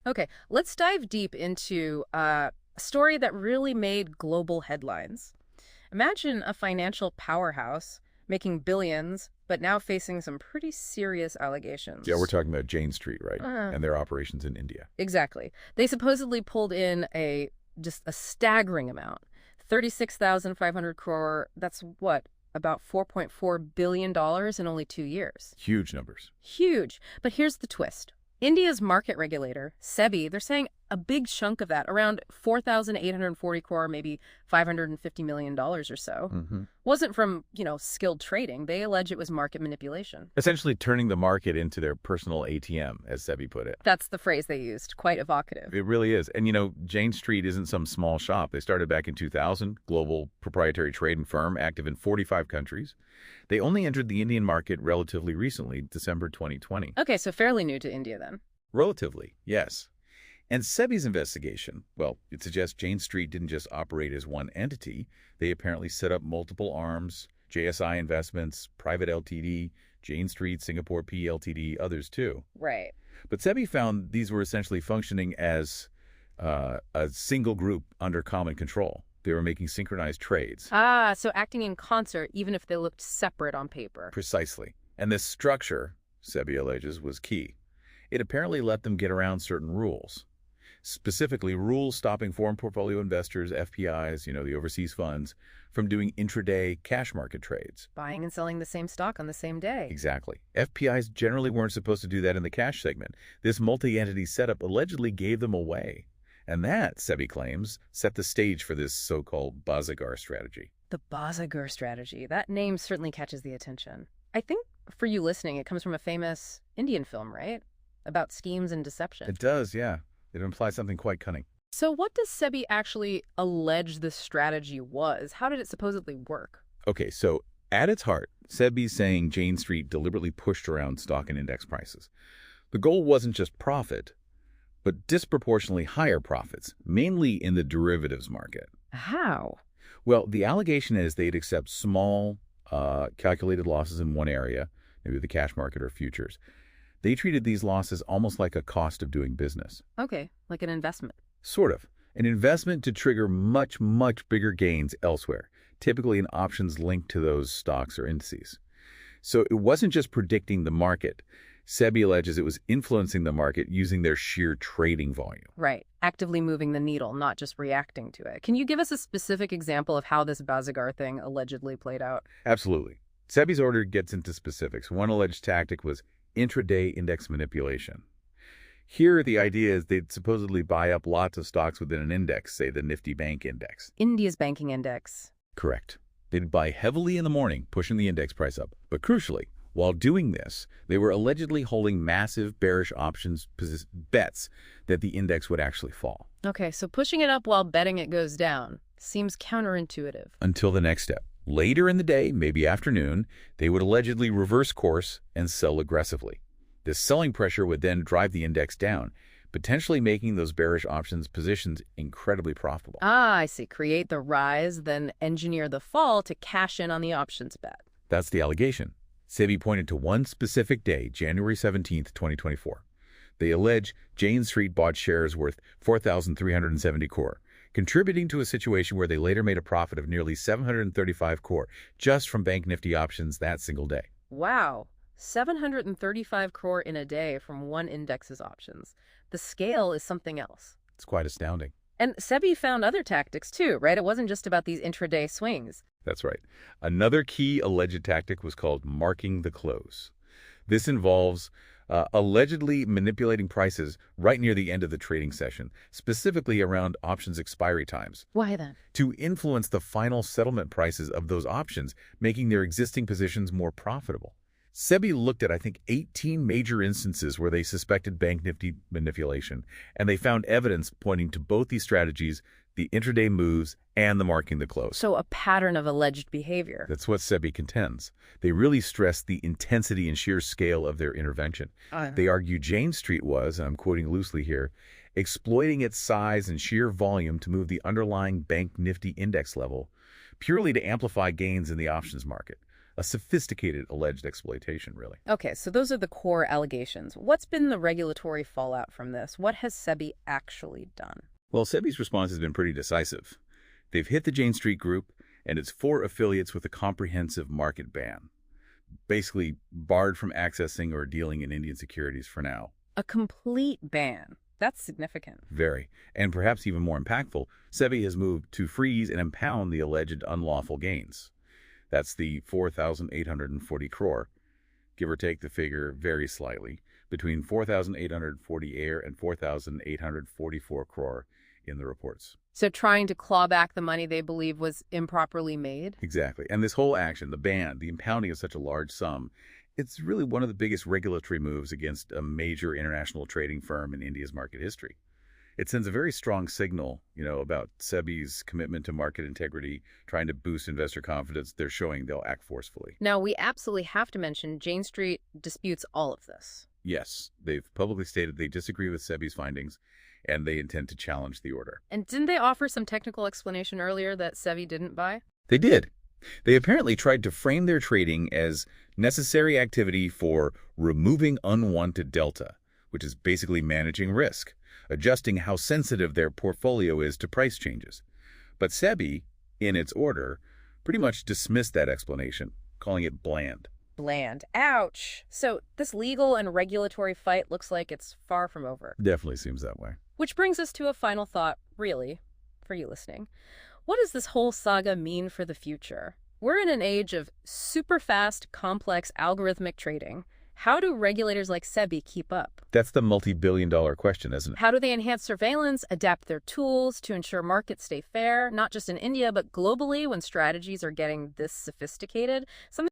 Okay, let's dive deep into a story that really made global headlines. Imagine a financial powerhouse making billions, but now facing some pretty serious Yeah, we're allegations. talking about Jane Street, right? Uh, And their operations in India. exactly. They supposedly pulled in just a staggering amount. 36,500 crore, that's what? About $4.4 billion in only 2 years. Huge numbers. Huge. But here's the twist. India's market regulator, SEBI, they're saying a big chunk of that, around 4,840 crore, maybe $550 million or so, wasn't from, skilled trading. They allege it was market manipulation. Essentially turning the market into their personal ATM, as SEBI put it. That's the phrase they used. Quite evocative. It really is. And, Jane Street isn't some small shop. They started back in 2000, global proprietary trading firm, active in 45 countries. They only entered the Indian market relatively recently, December 2020. Okay, so fairly new to India then. Relatively, yes. And SEBI's investigation, well, it suggests Jane Street didn't just operate as one entity. They apparently set up multiple arms, JSI Investments, Private Ltd, Jane Street, Singapore P Ltd, others too. Right. But SEBI found these were essentially functioning as a single group under common control. They were making synchronized trades. Ah, so acting in concert even if they looked separate on paper. Precisely. And this structure, SEBI alleges, was key. It apparently let them get around certain rules. Specifically, rules stopping foreign portfolio investors, FPIs, the overseas funds, from doing intraday cash market trades. Buying and selling the same stock on the same day. Exactly. FPIs generally weren't supposed to do that in the cash segment. This multi-entity setup allegedly gave them away. And that, SEBI claims, set the stage for this so-called Bazaar strategy. The Bazaar strategy. That name certainly catches the attention. I think for you listening, it comes from a famous Indian film, right? About schemes and deception. It does, yeah. It implies something quite cunning. So what does SEBI actually allege this strategy was? How did it supposedly work? Okay, so at its heart, SEBI's saying Jane Street deliberately pushed around stock and index prices. The goal wasn't just profit, but disproportionately higher profits, mainly in the derivatives market. How? Well, the allegation is they'd accept small, calculated losses in one area, maybe the cash market or futures. They treated these losses almost like a cost of doing business. Okay, like an investment. Sort of. An investment to trigger much, much bigger gains elsewhere, typically in options linked to those stocks or indices. So it wasn't just predicting the market. SEBI alleges it was influencing the market using their sheer trading volume. Right. Actively moving the needle, not just reacting to it. Can you give us a specific example of how this Bazaar thing allegedly played out? Absolutely. SEBI's order gets into specifics. One alleged tactic was intraday index manipulation. Here, the idea is they'd supposedly buy up lots of stocks within an index, say the Nifty Bank Index. India's banking index. Correct. They'd buy heavily in the morning, pushing the index price up. But crucially, while doing this, they were allegedly holding massive bearish options bets that the index would actually fall. Okay, so pushing it up while betting it goes down seems counterintuitive. Until the next step. Later in the day, maybe afternoon, they would allegedly reverse course and sell aggressively. This selling pressure would then drive the index down, potentially making those bearish options positions incredibly profitable. Ah, I see. Create the rise, then engineer the fall to cash in on the options bet. That's the allegation. SEBI pointed to one specific day, January 17th, 2024. They allege Jane Street bought shares worth 4,370 crore, contributing to a situation where they later made a profit of nearly 735 crore just from Bank Nifty options that single day. Wow. 735 crore in a day from one index's options. The scale is something else. It's quite astounding. And SEBI found other tactics too, right? It wasn't just about these intraday swings. That's right. Another key alleged tactic was called marking the close. This involves allegedly manipulating prices right near the end of the trading session, specifically around options expiry times, Why then? to influence the final settlement prices of those options, making their existing positions more profitable. SEBI looked at, I think, 18 major instances where they suspected Bank Nifty manipulation, and they found evidence pointing to both these strategies, the intraday moves and the marking the close. So a pattern of alleged behavior. That's what SEBI contends. They really stress the intensity and sheer scale of their intervention. They argue Jane Street was, and I'm quoting loosely here, exploiting its size and sheer volume to move the underlying Bank Nifty index level purely to amplify gains in the options market. A sophisticated alleged exploitation, really. Okay, so those are the core allegations. What's been the regulatory fallout from this? What has SEBI actually done? Well, SEBI's response has been pretty decisive. They've hit the Jane Street Group and its 4 affiliates with a comprehensive market ban, basically barred from accessing or dealing in Indian securities for now. A complete ban. That's significant. Very. And perhaps even more impactful, SEBI has moved to freeze and impound the alleged unlawful gains. That's the 4,840 crore, give or take the figure very slightly, between 4,840 air and 4,844 crore in the reports. So trying to claw back the money they believe was improperly made? Exactly. And this whole action, the ban, the impounding of such a large sum, it's really one of the biggest regulatory moves against a major international trading firm in India's market history. It sends a very strong signal, about SEBI's commitment to market integrity, trying to boost investor confidence. They're showing they'll act forcefully. Now, we absolutely have to mention Jane Street disputes all of this. Yes, they've publicly stated they disagree with SEBI's findings, and they intend to challenge the order. And didn't they offer some technical explanation earlier that SEBI didn't buy? They did. They apparently tried to frame their trading as necessary activity for removing unwanted delta, which is basically managing risk, adjusting how sensitive their portfolio is to price changes. But SEBI, in its order, pretty much dismissed that explanation, calling it bland. Bland. Ouch. So this legal and regulatory fight looks like it's far from over. Definitely seems that way. Which brings us to a final thought, really, for you listening. What does this whole saga mean for the future? We're in an age of super fast, complex, algorithmic trading. How do regulators like SEBI keep up? That's the multi-billion-dollar question, isn't it? How do they enhance surveillance, adapt their tools to ensure markets stay fair, not just in India, but globally when strategies are getting this sophisticated? Something